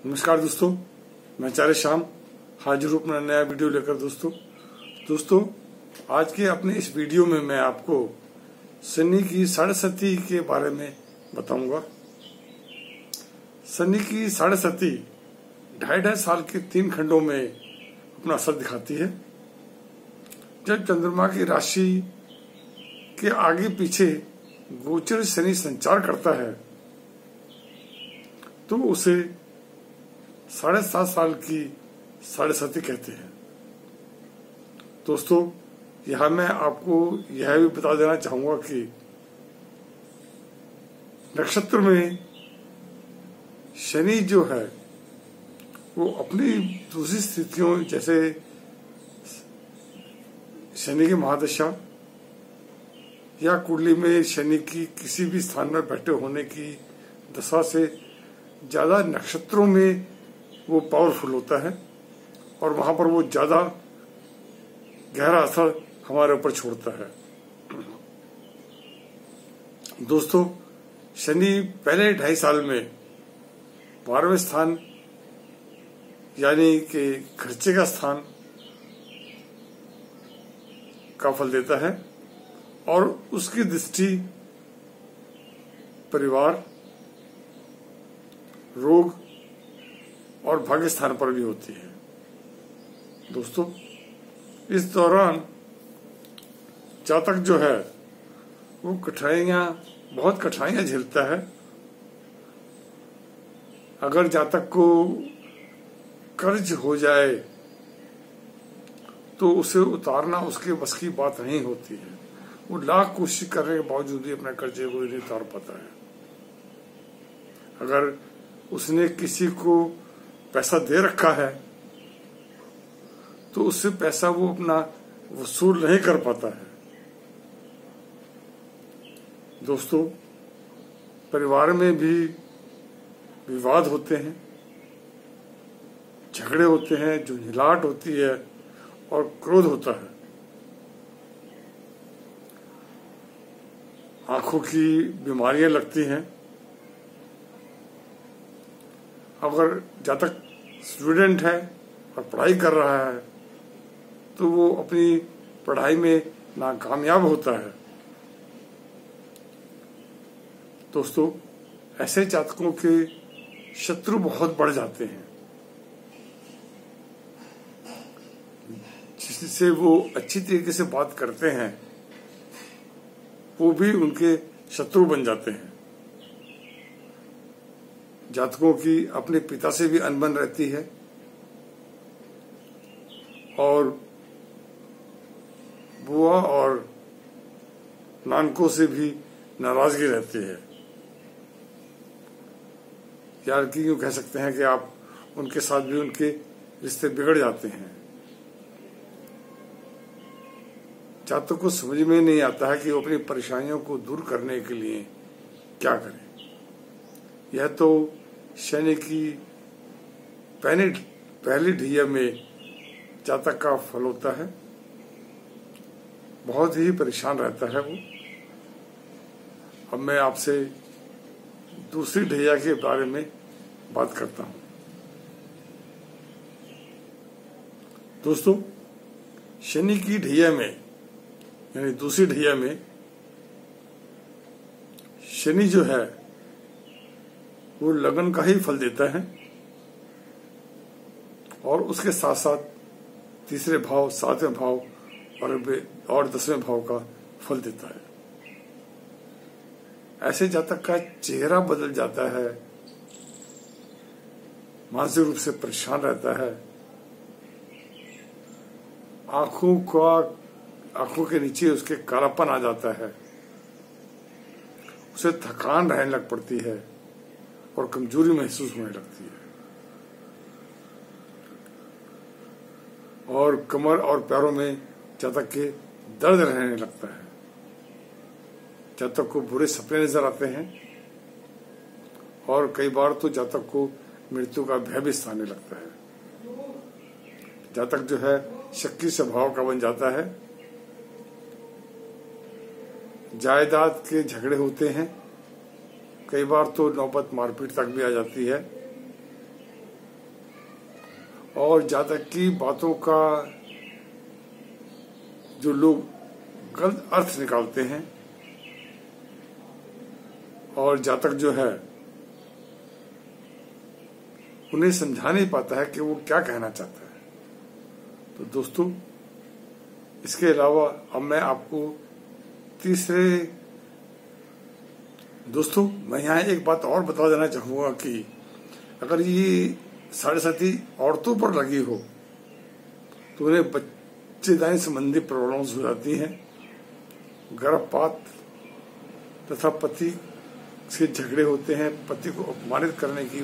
नमस्कार दोस्तों, मैं आचार्य श्याम हाजिर हूँ अपना नया वीडियो लेकर। दोस्तों आज के अपने इस वीडियो में मैं आपको शनि की साढ़े सती के बारे में बताऊंगा। शनि की साढ़े सती 2.5 साल के 3 खंडों में अपना असर दिखाती है। जब चंद्रमा की राशि के आगे पीछे गोचर शनि संचार करता है तो उसे 7.5 साल की साढ़े सती कहते हैं। दोस्तों यहां मैं आपको यह भी बता देना चाहूंगा कि नक्षत्र में शनि जो है वो अपनी दूसरी स्थितियों जैसे शनि की महादशा या कुंडली में शनि की किसी भी स्थान में बैठे होने की दशा से ज्यादा नक्षत्रों में वो पावरफुल होता है और वहां पर वो ज्यादा गहरा असर हमारे ऊपर छोड़ता है। दोस्तों शनि पहले 2.5 साल में 12वें स्थान यानी कि खर्चे का स्थान का फल देता है और उसकी दृष्टि परिवार, रोग और भाग्य स्थान पर भी होती है। दोस्तों इस दौरान जातक जो है वो बहुत कठिनाइयां झेलता है। अगर जातक को कर्ज हो जाए तो उसे उतारना उसके बस की बात नहीं होती है। वो लाख कोशिश करने के बावजूद भी अपने कर्जे को नहीं उतार पाता है। अगर उसने किसी को पैसा दे रखा है तो उससे पैसा वो अपना वसूल नहीं कर पाता है। दोस्तों परिवार में भी विवाद होते हैं, झगड़े होते हैं, झुंझलाहट होती है और क्रोध होता है। आंखों की बीमारियां लगती हैं। अगर जातक स्टूडेंट है और पढ़ाई कर रहा है तो वो अपनी पढ़ाई में नाकामयाब होता है। दोस्तों ऐसे जातकों के शत्रु बहुत बढ़ जाते हैं जिससे वो अच्छी तरीके से बात करते हैं वो भी उनके शत्रु बन जाते हैं। जातकों की अपने पिता से भी अनबन रहती है और बुआ और नानकों से भी नाराजगी रहती है। यार कि यूं कह सकते हैं कि आप उनके साथ भी उनके रिश्ते बिगड़ जाते हैं। जातकों को समझ में नहीं आता है कि वो अपनी परेशानियों को दूर करने के लिए क्या करें। यह तो शनि की पहली ढैया में जातक का फल होता है। बहुत ही परेशान रहता है वो। अब मैं आपसे दूसरी ढैया के बारे में बात करता हूं। दोस्तों शनि की ढैया में यानी दूसरी ढैया में शनि जो है वो लगन का ही फल देता है और उसके साथ साथ तीसरे भाव, 7वें भाव और 10वें भाव का फल देता है। ऐसे जातक का चेहरा बदल जाता है, मानसिक रूप से परेशान रहता है, आंखों के नीचे उसके कालापन आ जाता है, उसे थकान रहने लग पड़ती है और कमजोरी महसूस होने लगती है और कमर और पैरों में जातक के दर्द रहने लगता है। जातक को बुरे सपने नजर आते हैं और कई बार तो जातक को मृत्यु का भय भी सताने लगता है। जातक जो है शक्की स्वभाव का बन जाता है। जायदाद के झगड़े होते हैं, कई बार तो नौबत मारपीट तक भी आ जाती है। और जातक की बातों का जो लोग गलत अर्थ निकालते हैं और जातक जो है उन्हें समझा नहीं पाता है कि वो क्या कहना चाहता है। तो दोस्तों, इसके अलावा अब मैं आपको मैं यहाँ एक बात और बता देना चाहूंगा कि अगर ये साढ़े औरतों पर लगी हो तो उन्हें बच्चेदानी संबंधी प्रॉब्लम्स हो जाती हैं, गर्भपात तथा पति से झगड़े होते हैं, पति को अपमानित करने की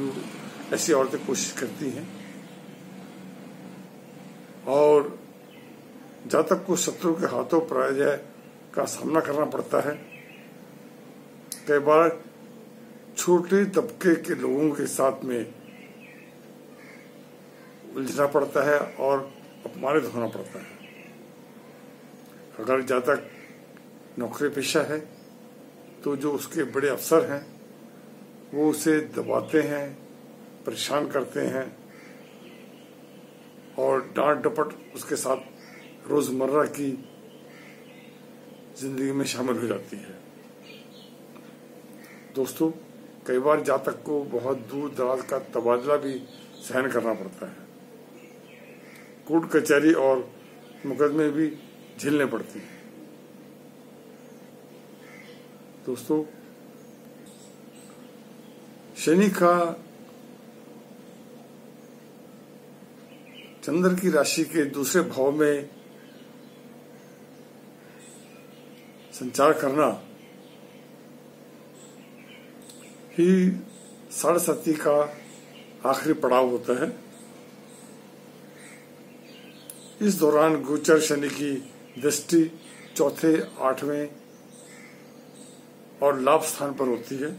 ऐसी औरतें कोशिश करती हैं और जातक को शत्रु के हाथों पराजय का सामना करना पड़ता है। कई बार छोटे तबके के लोगों के साथ में उलझना पड़ता है और अपमानित होना पड़ता है। अगर जातक नौकरी पेशा है तो जो उसके बड़े अफसर हैं वो उसे दबाते हैं, परेशान करते हैं और डांट डपट उसके साथ रोजमर्रा की जिंदगी में शामिल हो जाती है। दोस्तों, कई बार जातक को बहुत दूर दराज का तबादला भी सहन करना पड़ता है, कोर्ट कचहरी और मुकदमे भी झेलने पड़ते हैं। दोस्तों, शनि का चंद्र की राशि के दूसरे भाव में संचार करना ही साढ़े का आखिरी पड़ाव होता है। इस दौरान गोचर शनि की दृष्टि चौथे, 8वें और लाभ स्थान पर होती है।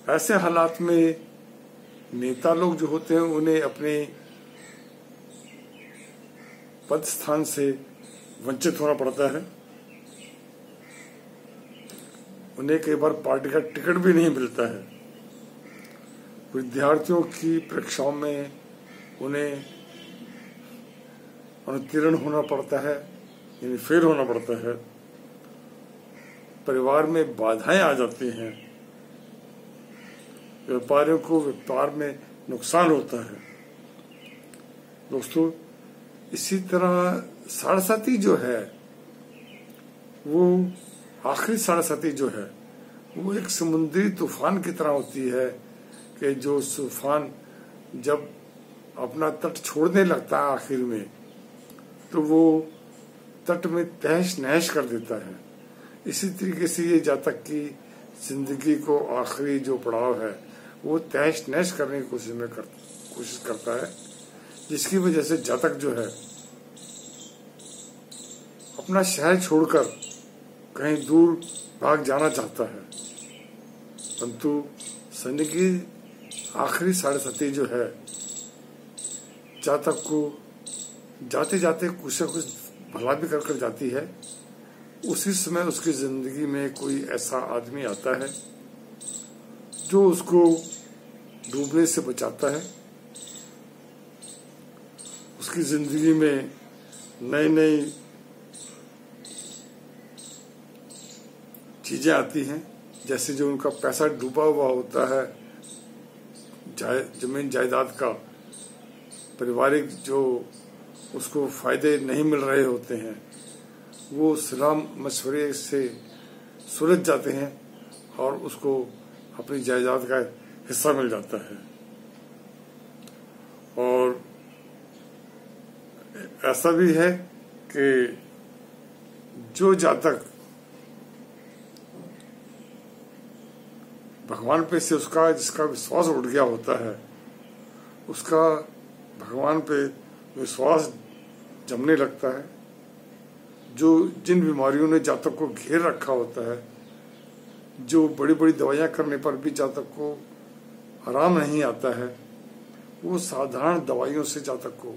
ऐसे हालात में नेता लोग जो होते हैं उन्हें अपने पद स्थान से वंचित होना पड़ता है। उन्हें कई बार पार्टी का टिकट भी नहीं मिलता है। विद्यार्थियों की परीक्षाओं में उन्हें अनुत्तीर्ण होना पड़ता है, यानी फेल होना पड़ता है। परिवार में बाधाएं आ जाती हैं, व्यापारियों को व्यापार में नुकसान होता है। दोस्तों, इसी तरह साढ़े जो है वो आखिरी साढ़े जो है वो एक समुद्री तूफान की तरह होती है कि जो तूफान जब अपना तट छोड़ने लगता है आखिर में तो वो तट में तहस नहस कर देता है। इसी तरीके से ये जातक की जिंदगी को आखिरी जो पड़ाव है वो तहस नहस करने की कोशिश करता है, जिसकी वजह से जातक जो है अपना शहर छोड़कर कहीं दूर भाग जाना चाहता है, परंतु शनि की आखिरी साढ़े जो है जातक को जाते जाते कुछ न कुछ भला भी कर जाती है। उसी समय उसकी जिंदगी में कोई ऐसा आदमी आता है जो उसको डूबने से बचाता है। उसकी जिंदगी में नई नई चीजें आती हैं, जैसे जो उनका पैसा डूबा हुआ होता है जमीन जायदाद का, पारिवारिक जो उसको फायदे नहीं मिल रहे होते हैं, वो सलाह मशवरे से सुलझ जाते हैं और उसको अपनी जायदाद का हिस्सा मिल जाता है। और ऐसा भी है कि जो जातक भगवान पे से जिसका विश्वास उठ गया होता है, उसका भगवान पे विश्वास जमने लगता है। जिन बीमारियों ने जातक को घेर रखा होता है, जो बड़ी बड़ी दवाइयां करने पर भी जातक को आराम नहीं आता है, वो साधारण दवाइयों से जातक को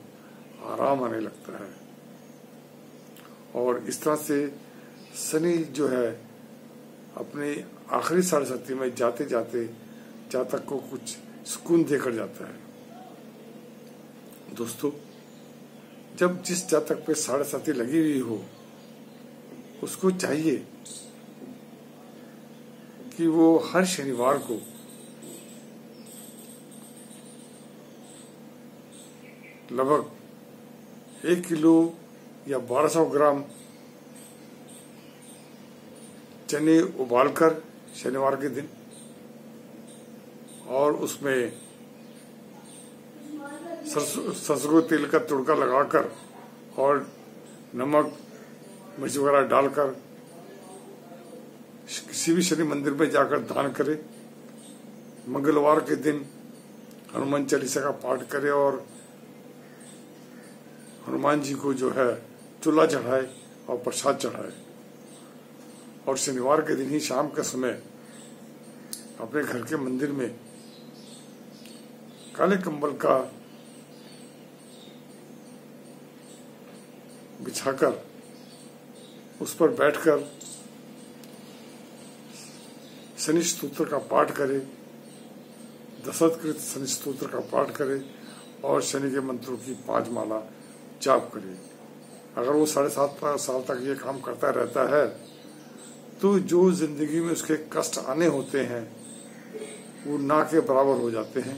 आराम आने लगता है। और इस तरह से शनि जो है अपने आखिरी साढ़े में जाते जाते जातक को कुछ सुकून देकर जाता है। दोस्तों, जब जिस जातक पे साढ़े साथी लगी हुई हो, उसको चाहिए कि वो हर शनिवार को लगभग 1 किलो या 1200 ग्राम चने उबालकर शनिवार के दिन, और उसमें सरसों तेल का तुड़का लगाकर और नमक मिर्च वगैरह डालकर किसी भी शनि मंदिर में जाकर दान करे। मंगलवार के दिन हनुमान चालीसा का पाठ करे और हनुमान जी को जो है चूल्हा चढ़ाए और प्रसाद चढ़ाए। और शनिवार के दिन ही शाम के समय अपने घर के मंदिर में काले कंबल का बिछाकर उस पर बैठकर शनि स्तोत्र का पाठ करे, दशरथकृत शनि स्तोत्र का पाठ करे और शनि के मंत्रों की 5 माला जाप करे। अगर वो 7.5 साल तक ये काम करता रहता है तो जो जिंदगी में उसके कष्ट आने होते हैं वो ना के बराबर हो जाते हैं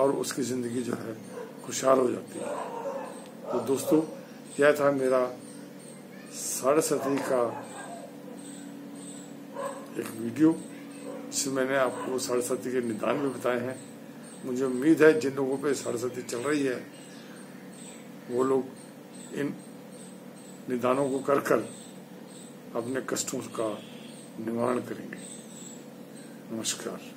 और उसकी जिंदगी जो है खुशहाल हो जाती है। तो दोस्तों, यह था मेरा साढ़े साथी का एक वीडियो जिसमें मैंने आपको साढ़े साथी के निदान भी बताए हैं। मुझे उम्मीद है जिन लोगों पे साढ़े साथी चल रही है वो लोग इन निदानों को कर अपने कष्टों का निवारण करेंगे। नमस्कार।